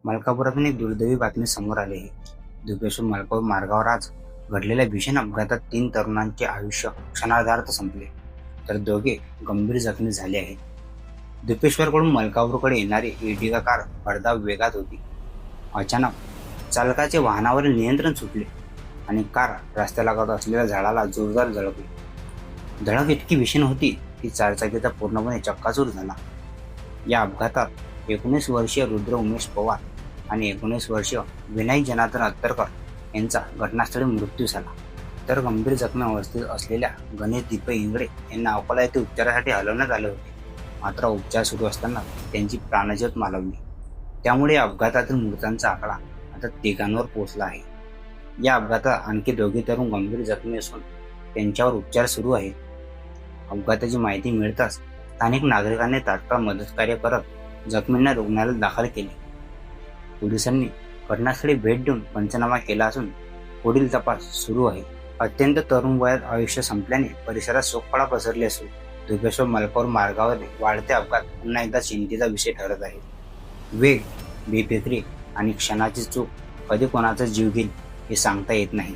मलकापुरातून एक दुर्दैवी बातमी समोर आली आहे. धुपेश्वर मलकापूर मार्गावर आज घडलेल्या भीषण अपघातात 3 तरुणांचे आयुष्य क्षणार्धात संपले, तर दोघे गंभीर जखमी झाले आहेत. धुपेश्वरकडून मलकापूरकडे येणारी इर्टिगा कार भरधाव वेगात होती. अचानक चालकाचे वाहनावरील नियंत्रण सुटले आणि कार रस्त्यालगत असलेल्या झाडाला जोरदार धडकली. धडक इतकी भीषण होती की चारचाकीचा पूर्णपणे चक्काचूर झाला. या अपघातात 19 वर्षीय रुद्र उमेश पवार आणि 19 वर्षीय विनायक जनार्दन अत्तरकर यांचा घटनास्थळी मृत्यू झाला, तर गंभीर जखमी अवस्थेत असलेल्या गणेश दीपक इंगळे यांना अकोला येथे उपचारासाठी हलवण्यात आले होते. मात्र उपचार सुरू असताना त्यांची प्राणज्योत मालवली. त्यामुळे या अपघातातील मृतांचा आकडा आता 3 पोहोचला आहे. या अपघातात आणखी 2 तरुण गंभीर जखमी असून त्यांच्यावर उपचार सुरू आहेत. अपघाताची माहिती मिळताच स्थानिक नागरिकांनी तात्काळ मदतकार्य करत जखमींना रुग्णालयात दाखल केले. पोलिसांनी घटनास्थळी भेट देऊन पंचनामा केला असून पुढील तपास सुरू आहे. अत्यंत तरुण वयात आयुष्य संपल्याने परिसरात शोककळा पसरली असून धुपेश्वर मलकापूर मार्गावर वाढते अपघात पुन्हा एकदा चिंतेचा विषय ठरत आहे. वेग, बेफिकिरी आणि क्षणाची चूक कधी कोणाचा जीव घेईल हे सांगता येत नाही.